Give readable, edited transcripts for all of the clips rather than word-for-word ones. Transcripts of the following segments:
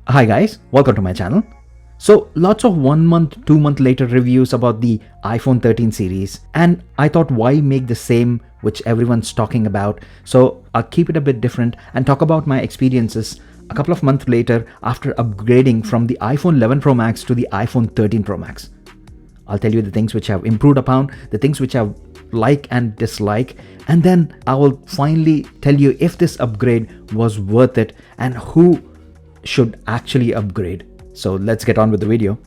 Hi guys, welcome to my channel. So lots of 1 month, 2 month later reviews about the iPhone 13 series, and I thought why make the same which everyone's talking about. So I'll keep it a bit different and talk about my experiences a couple of months later after upgrading from the iPhone 11 Pro Max to the iPhone 13 Pro Max. I'll tell you the things which I've improved upon, the things which I like and dislike, and then I will finally tell you if this upgrade was worth it and who should actually upgrade. So let's get on with the video.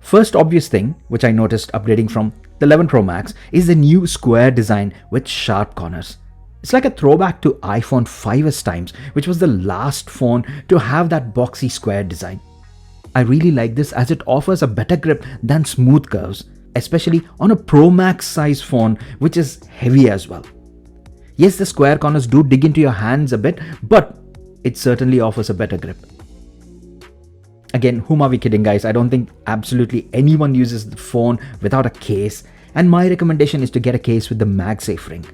First obvious thing which I noticed upgrading from the 11 Pro Max is the new square design with sharp corners. It's like a throwback to iPhone 5s times, which was the last phone to have that boxy square design. I really like this as it offers a better grip than smooth curves, especially on a Pro Max size phone which is heavy as well. Yes, the square corners do dig into your hands a bit, but it certainly offers a better grip. Again, whom are we kidding, guys? I don't think absolutely anyone uses the phone without a case, and my recommendation is to get a case with the MagSafe ring.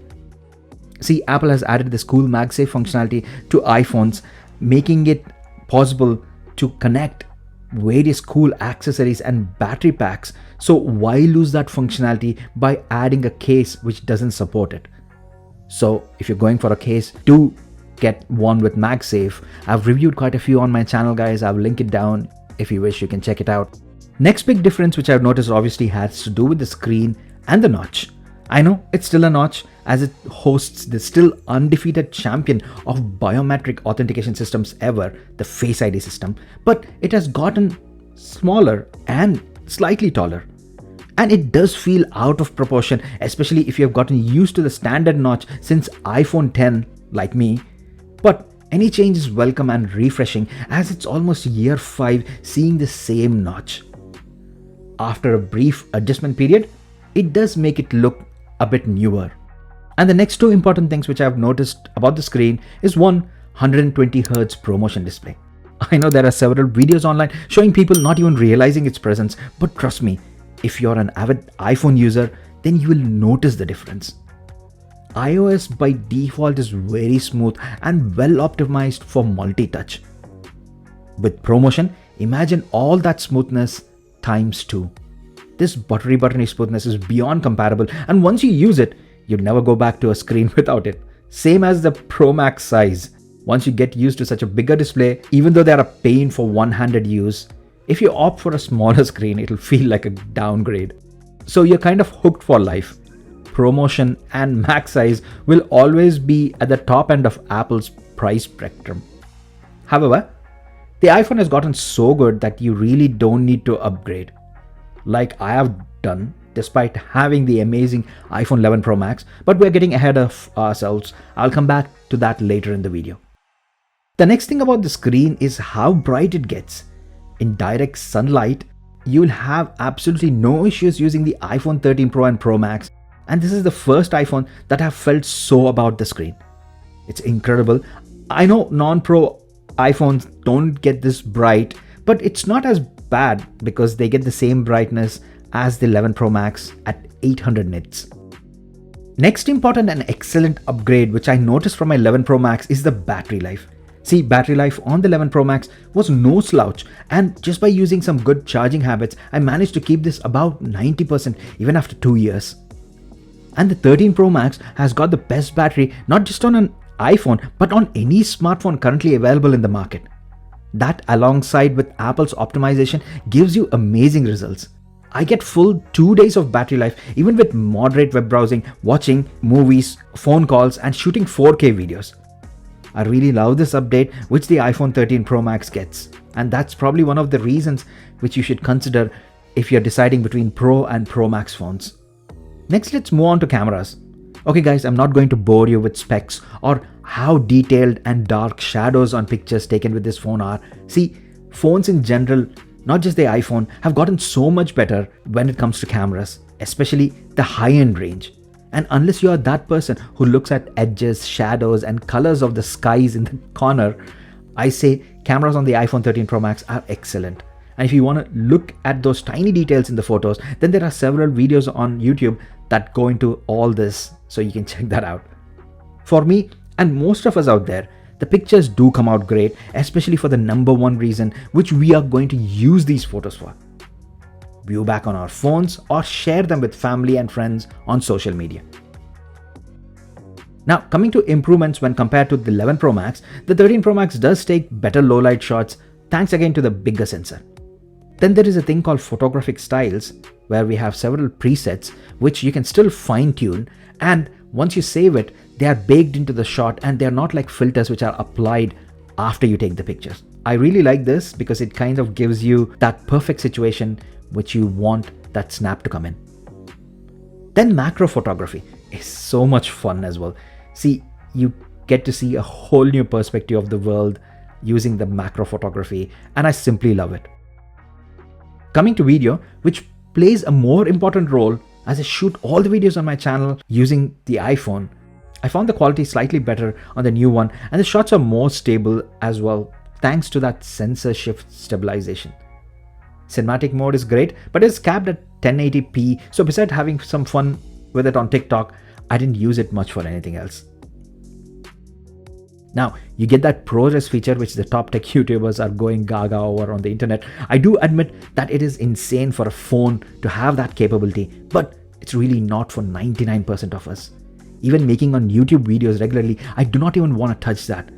See, Apple has added this cool MagSafe functionality to iPhones, making it possible to connect various cool accessories and battery packs. So why lose that functionality by adding a case which doesn't support it? So if you're going for a case, do get one with MagSafe. I've reviewed quite a few on my channel, guys. I'll link it down. If you wish, you can check it out. Next big difference which I've noticed obviously has to do with the screen and the notch. I know it's still a notch as it hosts the still undefeated champion of biometric authentication systems ever, the Face ID system, but it has gotten smaller and slightly taller. And it does feel out of proportion, especially if you have gotten used to the standard notch since iPhone 10 like me. But any change is welcome and refreshing as it's almost year 5 seeing the same notch. After a brief adjustment period, it does make it look a bit newer. And the next two important things which I've noticed about the screen is one, 120Hz ProMotion display. I know there are several videos online showing people not even realizing its presence, but trust me, if you're an avid iPhone user, then you will notice the difference. iOS by default is very smooth and well optimized for multi-touch. With ProMotion, imagine all that smoothness times 2. This buttery smoothness is beyond comparable, and once you use it, you'd never go back to a screen without it. Same as the Pro Max size. Once you get used to such a bigger display, even though they're a pain for one-handed use, if you opt for a smaller screen, it'll feel like a downgrade. So you're kind of hooked for life. ProMotion and Max size will always be at the top end of Apple's price spectrum. However, the iPhone has gotten so good that you really don't need to upgrade, like I have done despite having the amazing iPhone 11 Pro Max, but we're getting ahead of ourselves. I'll come back to that later in the video. The next thing about the screen is how bright it gets. In direct sunlight, you'll have absolutely no issues using the iPhone 13 Pro and Pro Max, and this is the first iPhone that I've felt so about the screen. It's incredible. I know non-Pro iPhones don't get this bright, but it's not as bad because they get the same brightness as the 11 Pro Max at 800 nits. Next important and excellent upgrade which I noticed from my 11 Pro Max is the battery life. See, battery life on the 11 Pro Max was no slouch, and just by using some good charging habits, I managed to keep this about 90% even after 2 years. And the 13 Pro Max has got the best battery not just on an iPhone but on any smartphone currently available in the market. That alongside with Apple's optimization gives you amazing results. I get full 2 days of battery life even with moderate web browsing, watching movies, phone calls and shooting 4K videos. I really love this update which the iPhone 13 Pro Max gets, and that's probably one of the reasons which you should consider if you're deciding between Pro and Pro Max phones. Next, let's move on to cameras. Okay guys, I'm not going to bore you with specs or how detailed and dark shadows on pictures taken with this phone are. See, phones in general, not just the iPhone, have gotten so much better when it comes to cameras, especially the high-end range. And unless you are that person who looks at edges, shadows and colors of the skies in the corner, I say cameras on the iPhone 13 Pro Max are excellent. And if you want to look at those tiny details in the photos, then there are several videos on YouTube that go into all this, so you can check that out. For me and most of us out there, the pictures do come out great, especially for the number one reason which we are going to use these photos for: view back on our phones or share them with family and friends on social media. Now, coming to improvements when compared to the 11 Pro Max, the 13 Pro Max does take better low light shots thanks again to the bigger sensor. Then there is a thing called photographic styles, where we have several presets which you can still fine tune, and once you save it, they are baked into the shot and they are not like filters which are applied after you take the pictures. I really like this because it kind of gives you that perfect situation which you want that snap to come in. Then macro photography is so much fun as well. See, you get to see a whole new perspective of the world using the macro photography, and I simply love it. Coming to video, which plays a more important role as I shoot all the videos on my channel using the iPhone, I found the quality slightly better on the new one, and the shots are more stable as well thanks to that sensor shift stabilization. Cinematic mode is great, but it's capped at 1080p, so besides having some fun with it on TikTok, I didn't use it much for anything else. Now, you get that ProRes feature which the top tech YouTubers are going gaga over on the internet. I do admit that it is insane for a phone to have that capability, but it's really not for 99% of us. Even making on YouTube videos regularly, I do not even want to touch that.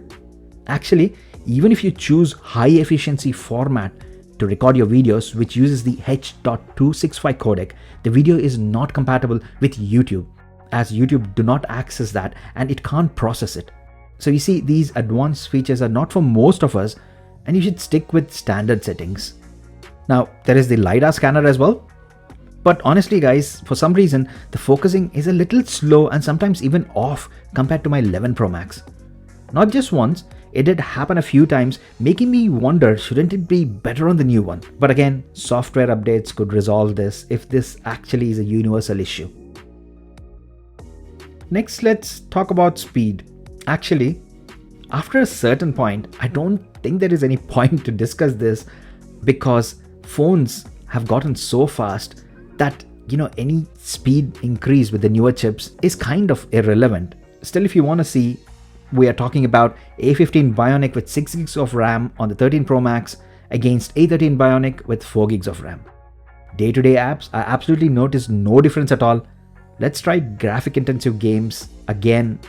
Actually, even if you choose high efficiency format to record your videos, which uses the H.265 codec, the video is not compatible with YouTube, as YouTube do not access that and it can't process it. So you see, these advanced features are not for most of us, and you should stick with standard settings. Now, there is the LiDAR scanner as well. But honestly guys, for some reason, the focusing is a little slow and sometimes even off compared to my 11 Pro Max. Not just once, it did happen a few times, making me wonder, shouldn't it be better on the new one? But again, software updates could resolve this if this actually is a universal issue. Next, let's talk about speed. Actually, after a certain point, I don't think there is any point to discuss this, because phones have gotten so fast that, any speed increase with the newer chips is kind of irrelevant. Still, if you want to see, we are talking about A15 Bionic with 6 gigs of RAM on the 13 Pro Max against A13 Bionic with 4 gigs of RAM. Day-to-day apps, I absolutely noticed no difference at all. Let's try graphic intensive games. Again,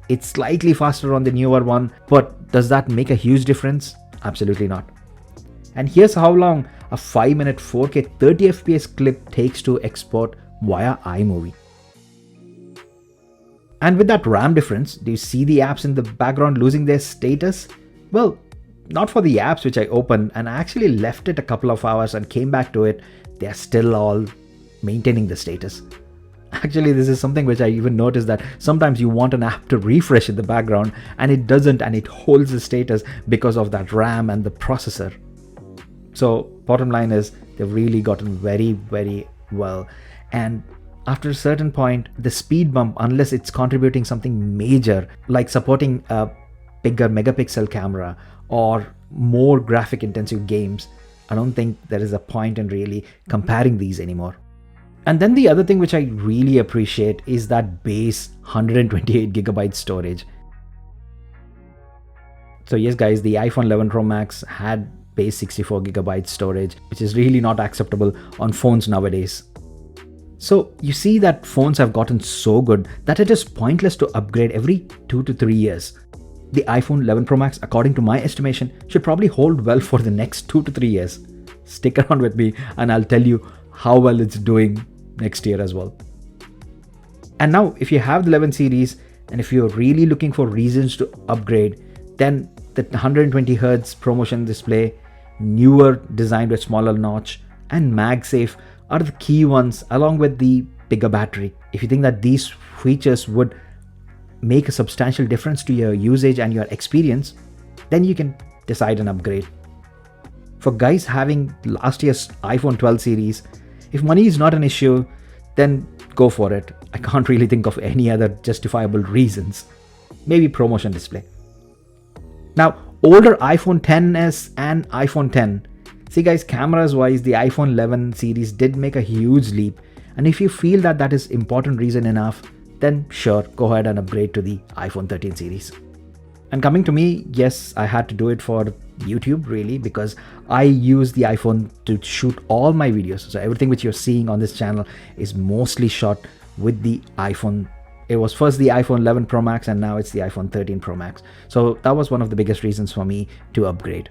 it's slightly faster on the newer one, but does that make a huge difference? Absolutely not. And here's how long a 5-minute 4K 30fps clip takes to export via iMovie. And with that RAM difference, do you see the apps in the background losing their status? Well, not for the apps which I opened, and I actually left it a couple of hours and came back to it. They are still all maintaining the status. Actually, this is something which I even noticed, that sometimes you want an app to refresh in the background and it doesn't, and it holds the status because of that RAM and the processor. So bottom line is, they've really gotten very, very well. And after a certain point, the speed bump, unless it's contributing something major, like supporting a bigger megapixel camera or more graphic intensive games, I don't think there is a point in really comparing these anymore. And then the other thing which I really appreciate is that base 128GB storage. So yes guys, the iPhone 11 Pro Max had base 64GB storage, which is really not acceptable on phones nowadays. So you see that phones have gotten so good that it is pointless to upgrade every 2 to 3 years. The iPhone 11 Pro Max, according to my estimation, should probably hold well for the next 2 to 3 years. Stick around with me and I'll tell you how well it's doing next year as well. And now, if you have the 11 series and if you're really looking for reasons to upgrade, then the 120Hz ProMotion display, newer design with smaller notch, and MagSafe are the key ones, along with the bigger battery. If you think that these features would make a substantial difference to your usage and your experience, then you can decide an upgrade. For guys having last year's iPhone 12 series, if money is not an issue, then go for it. I can't really think of any other justifiable reasons. Maybe ProMotion display. Now, older iPhone XS and iPhone X, See guys, cameras wise, the iPhone 11 series did make a huge leap, and if you feel that that is important reason enough, then sure, go ahead and upgrade to the iPhone 13 series. And coming to me, yes, I had to do it for YouTube really, because I use the iPhone to shoot all my videos. So everything which you're seeing on this channel is mostly shot with the iPhone. It was first the iPhone 11 Pro Max and now it's the iPhone 13 Pro Max. So that was one of the biggest reasons for me to upgrade.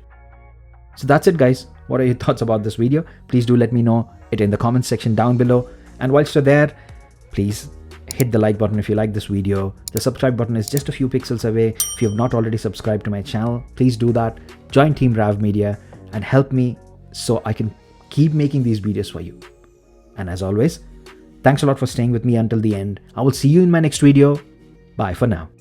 So that's it guys. What are your thoughts about this video? Please do let me know it in the comments section down below. And whilst you're there, please hit the like button if you like this video. The subscribe button is just a few pixels away. If you have not already subscribed to my channel, please do that. Join Team RaavMedia and help me so I can keep making these videos for you. And as always, thanks a lot for staying with me until the end. I will see you in my next video. Bye for now.